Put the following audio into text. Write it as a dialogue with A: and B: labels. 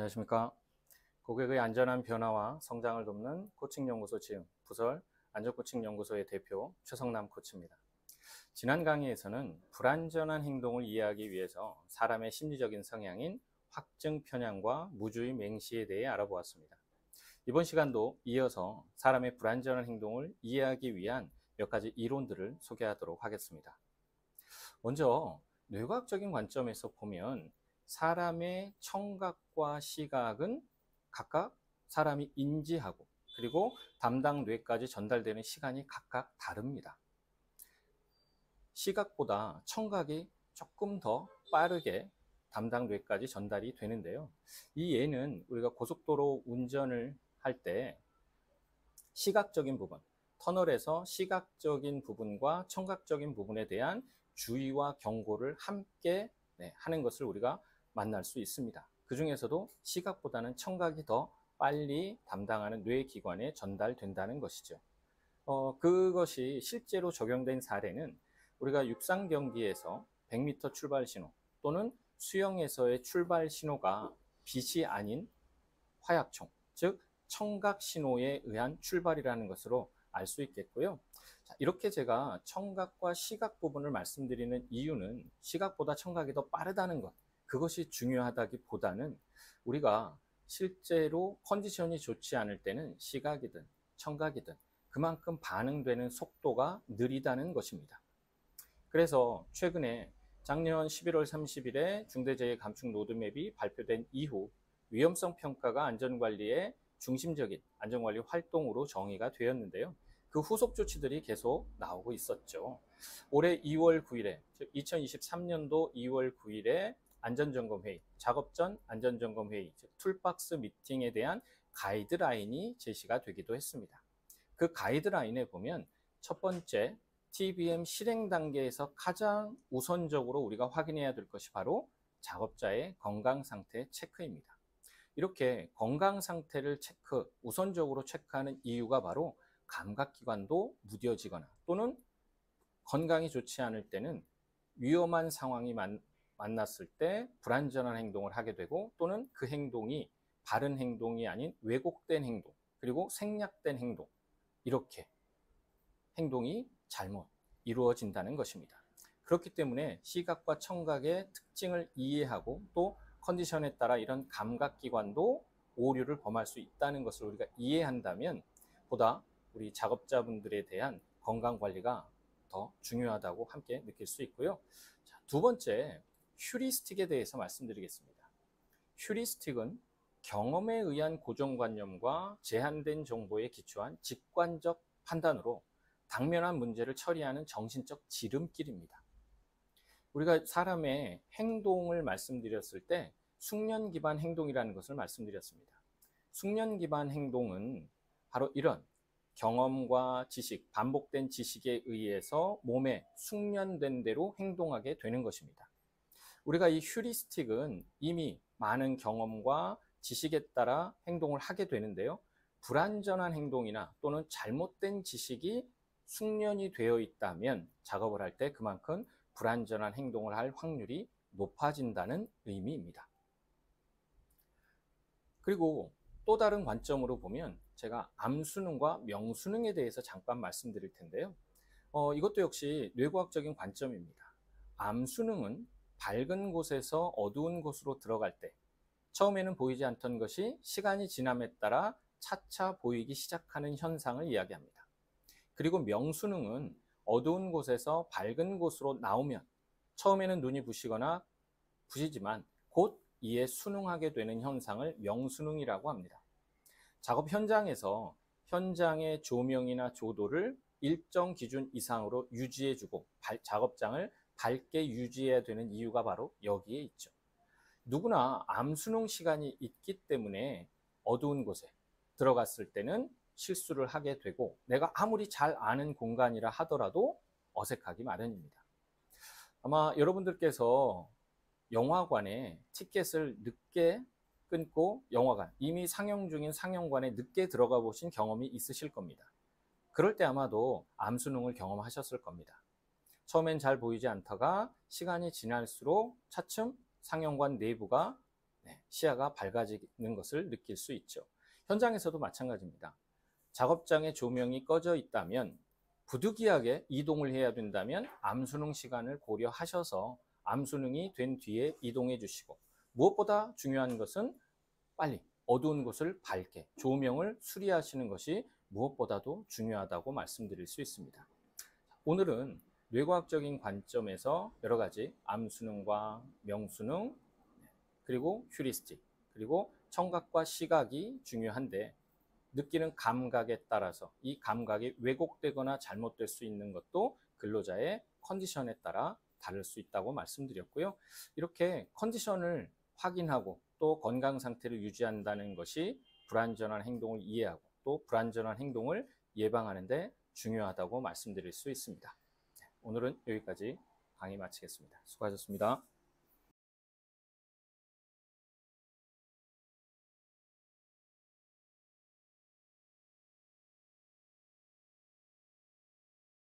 A: 안녕하십니까. 고객의 안전한 변화와 성장을 돕는 코칭연구소 지음, 부설 안전코칭연구소의 대표 최성남 코치입니다. 지난 강의에서는 불완전한 행동을 이해하기 위해서 사람의 심리적인 성향인 확증 편향과 무주의 맹시에 대해 알아보았습니다. 이번 시간도 이어서 사람의 불완전한 행동을 이해하기 위한 몇 가지 이론들을 소개하도록 하겠습니다. 먼저 뇌과학적인 관점에서 보면 사람의 청각과 시각은 각각 사람이 인지하고 그리고 담당 뇌까지 전달되는 시간이 각각 다릅니다. 시각보다 청각이 조금 더 빠르게 담당 뇌까지 전달이 되는데요. 이 예는 우리가 고속도로 운전을 할 때 시각적인 부분, 터널에서 시각적인 부분과 청각적인 부분에 대한 주의와 경고를 함께 하는 것을 우리가 만날 수 있습니다. 그 중에서도 시각보다는 청각이 더 빨리 담당하는 뇌기관에 전달된다는 것이죠. 그것이 실제로 적용된 사례는 우리가 육상 경기에서 100m 출발 신호 또는 수영에서의 출발 신호가 빛이 아닌 화약총, 즉 청각 신호에 의한 출발이라는 것으로 알 수 있겠고요. 자, 이렇게 제가 청각과 시각 부분을 말씀드리는 이유는 시각보다 청각이 더 빠르다는 것, 그것이 중요하다기보다는 우리가 실제로 컨디션이 좋지 않을 때는 시각이든 청각이든 그만큼 반응되는 속도가 느리다는 것입니다. 그래서 최근에 작년 11월 30일에 중대재해감축 로드맵이 발표된 이후 위험성 평가가 안전관리의 중심적인 안전관리 활동으로 정의가 되었는데요. 그 후속 조치들이 계속 나오고 있었죠. 올해 2월 9일에, 즉 2023년도 2월 9일에 안전점검회의, 작업 전 안전점검회의, 즉 툴박스 미팅에 대한 가이드라인이 제시가 되기도 했습니다. 그 가이드라인에 보면 첫 번째, TBM 실행 단계에서 가장 우선적으로 우리가 확인해야 될 것이 바로 작업자의 건강 상태 체크입니다. 이렇게 건강 상태를 우선적으로 체크하는 이유가 바로 감각기관도 무뎌지거나 또는 건강이 좋지 않을 때는 위험한 상황이 만났을 때 불안전한 행동을 하게 되고 또는 그 행동이 바른 행동이 아닌 왜곡된 행동 그리고 생략된 행동, 이렇게 행동이 잘못 이루어진다는 것입니다. 그렇기 때문에 시각과 청각의 특징을 이해하고 또 컨디션에 따라 이런 감각기관도 오류를 범할 수 있다는 것을 우리가 이해한다면 보다 우리 작업자분들에 대한 건강관리가 더 중요하다고 함께 느낄 수 있고요. 자, 두 번째, 휴리스틱에 대해서 말씀드리겠습니다. 휴리스틱은 경험에 의한 고정관념과 제한된 정보에 기초한 직관적 판단으로 당면한 문제를 처리하는 정신적 지름길입니다. 우리가 사람의 행동을 말씀드렸을 때 숙련 기반 행동이라는 것을 말씀드렸습니다. 숙련 기반 행동은 바로 이런 경험과 지식, 반복된 지식에 의해서 몸에 숙련된 대로 행동하게 되는 것입니다. 우리가 이 휴리스틱은 이미 많은 경험과 지식에 따라 행동을 하게 되는데요. 불완전한 행동이나 또는 잘못된 지식이 숙련이 되어 있다면 작업을 할 때 그만큼 불완전한 행동을 할 확률이 높아진다는 의미입니다. 그리고 또 다른 관점으로 보면 제가 암수능과 명수능에 대해서 잠깐 말씀드릴 텐데요. 이것도 역시 뇌과학적인 관점입니다. 암수능은 밝은 곳에서 어두운 곳으로 들어갈 때 처음에는 보이지 않던 것이 시간이 지남에 따라 차차 보이기 시작하는 현상을 이야기합니다. 그리고 명수능은 어두운 곳에서 밝은 곳으로 나오면 처음에는 눈이 부시거나 부시지만 곧 이에 순응하게 되는 현상을 명수능이라고 합니다. 작업 현장에서 현장의 조명이나 조도를 일정 기준 이상으로 유지해주고 작업장을 밝게 유지해야 되는 이유가 바로 여기에 있죠. 누구나 암수능 시간이 있기 때문에 어두운 곳에 들어갔을 때는 실수를 하게 되고 내가 아무리 잘 아는 공간이라 하더라도 어색하기 마련입니다. 아마 여러분들께서 영화관에 티켓을 늦게 끊고 이미 상영 중인 상영관에 늦게 들어가 보신 경험이 있으실 겁니다. 그럴 때 아마도 암수능을 경험하셨을 겁니다. 처음엔 잘 보이지 않다가 시간이 지날수록 차츰 상영관 내부가 시야가 밝아지는 것을 느낄 수 있죠. 현장에서도 마찬가지입니다. 작업장에 조명이 꺼져 있다면 부득이하게 이동을 해야 된다면 암순응 시간을 고려하셔서 암순응이 된 뒤에 이동해 주시고, 무엇보다 중요한 것은 빨리 어두운 곳을 밝게 조명을 수리하시는 것이 무엇보다도 중요하다고 말씀드릴 수 있습니다. 오늘은 뇌과학적인 관점에서 여러 가지 암순응과 명순응, 그리고 휴리스틱, 그리고 청각과 시각이 중요한데, 느끼는 감각에 따라서 이 감각이 왜곡되거나 잘못될 수 있는 것도 근로자의 컨디션에 따라 다를 수 있다고 말씀드렸고요. 이렇게 컨디션을 확인하고 또 건강 상태를 유지한다는 것이 불안전한 행동을 이해하고 또 불안전한 행동을 예방하는 데 중요하다고 말씀드릴 수 있습니다. 오늘은 여기까지 강의 마치겠습니다. 수고하셨습니다.